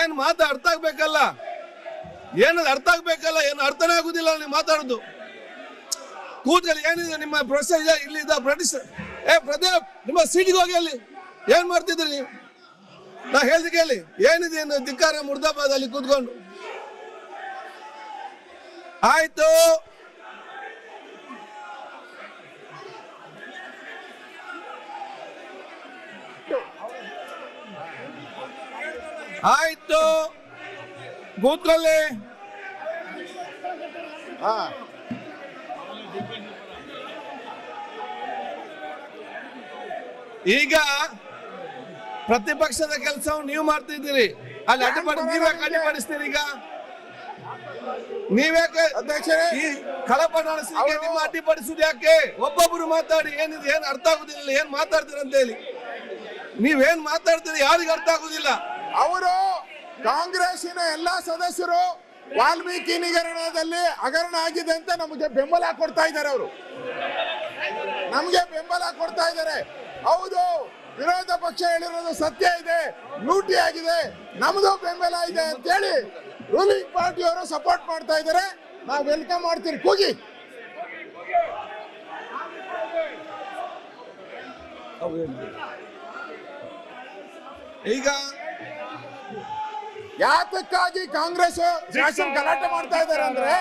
ಏನ್ ಮಾತು ಅರ್ಥ ಆಗ್ಬೇಕಲ್ಲ, ಏನದು ಅರ್ಥ ಆಗ್ಬೇಕಲ್ಲ, ಏನು ಅರ್ಥನೇ ಆಗುದಿಲ್ಲ ನೀವು ಮಾತಾಡೋದು. ಕೂತ್ಕೊಳ್ಳಿ, ಏನಿದೆ ನಿಮ್ಮ ಪ್ರೊಸೆಸ್ ಇಲ್ಲಿದ್ದ ಪ್ರದೀಪ್ ನಿಮ್ಮ ಸೀಟಿಗೆ ಹೋಗಿ ಅಲ್ಲಿ ಏನ್ ಮಾಡ್ತಿದ್ರಿ ನೀವು? ನಾ ಹೇಳ್ದೆ ಕೇಳಿ, ಏನಿದೆ ಧಿಕ್ಕಾರ ಮುರ್ದಾಬಾದ್ ಅಲ್ಲಿ ಕೂತ್ಕೊಂಡು. ಆಯ್ತು, ಆಯ್ತು, ಕೂತ್ಕೊಳ್ಳಿ. ಈಗ ಪ್ರತಿಪಕ್ಷದ ಕೆಲಸವನ್ನು ನೀವು ಮಾಡ್ತಿದ್ದೀರಿ, ಅಲ್ಲಿ ನೀವ್ಯಾಕೆ ಅಡ್ಡಿಪಡಿಸ್ತೀರಿ? ಈಗ ನೀವ್ಯಾಕೆ ಈ ಕಳಪ ನಡೆಸಲಿಕ್ಕೆ ನಿಮ್ಮ ಅಡ್ಡಿಪಡಿಸುದು ಯಾಕೆ? ಒಬ್ಬೊಬ್ರು ಮಾತಾಡಿ, ಏನಿದೆ ಏನ್ ಅರ್ಥ ಆಗುದಿಲ್ಲ, ಏನ್ ಮಾತಾಡ್ತೀರ ಅಂತ ಹೇಳಿ. ನೀವೇನ್ ಮಾತಾಡ್ತೀರಿ ಯಾರಿಗ ಅರ್ಥ ಆಗುದಿಲ್ಲ. ಅವರು ಕಾಂಗ್ರೆಸ್ಸಿನ ಎಲ್ಲಾ ಸದಸ್ಯರು ವಾಲ್ಮೀಕಿ ನಿಗರಣದಲ್ಲಿ ಹಗರಣ ಆಗಿದೆ ಅಂತ ನಮಗೆ ಬೆಂಬಲ ಕೊಡ್ತಾ ಇದ್ದಾರೆ. ಅವರು ನಮಗೆ ಬೆಂಬಲ ಕೊಡ್ತಾ ಇದ್ದಾರೆ. ಹೌದು, ವಿರೋಧ ಪಕ್ಷ ಹೇಳಿರೋದು ಸತ್ಯ ಇದೆ, ಲೂಟಿ ಆಗಿದೆ, ನಮ್ದು ಬೆಂಬಲ ಇದೆ ಅಂತ ಹೇಳಿ ರೂಲಿಂಗ್ ಪಾರ್ಟಿಯವರು ಸಪೋರ್ಟ್ ಮಾಡ್ತಾ ಇದ್ದಾರೆ. ನಾವು ವೆಲ್ಕಮ್ ಮಾಡ್ತೀವಿ. ಕೂಗಿ. ಈಗ ಯಾತಕ್ಕಾಗಿ ಕಾಂಗ್ರೆಸ್ ಶಾಸನ ಗಲಾಟೆ ಮಾಡ್ತಾ ಇದ್ದಾರೆ ಅಂದ್ರೆ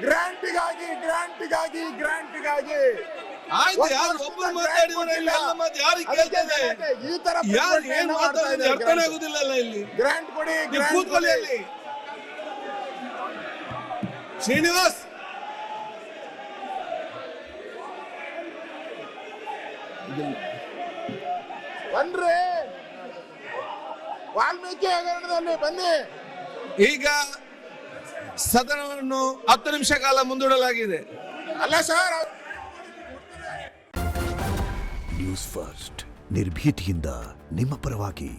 ಗ್ರಾಂಟಿಗಾಗಿ ಗ್ರಾಂಟಿಗಾಗಿ ಗ್ರಾಂಟಿಗಾಗಿ. ಆಯ್ತು, ಯಾರು ಒಬ್ಬರು ಮಾತಾಡಿದ್ರೆ ಯಾರಿಗೆ ಕೇಳ್ತದೆ? ಈ ತರ ಏನ್ ಮಾತಾಡಿದ್ರೆ ಅರ್ಥನೇ ಆಗುದಿಲ್ಲ. ಇಲ್ಲಿ ಗ್ರಾಂಟ್ ಕೊಡಿ, ಕೂತ್ಕೊಳ್ಳಿ ಅಲ್ಲಿ. ಶ್ರೀನಿವಾಸ್, ಬನ್ರಿ, ವಾಲ್ಮೀಕಿ ಹಗರಣದಲ್ಲಿ ಬನ್ನಿ. ಈಗ ಸದನವನ್ನು 10 ನಿಮಿಷ ಕಾಲ ಮುಂದೂಡಲಾಗಿದೆ. ಅಲ್ಲ ಸರ್, ನ್ಯೂಸ್ ಫಸ್ಟ್ ನಿರ್ಭೀತಿಯಿಂದ ನಿಮ್ಮ ಪರವಾಗಿ.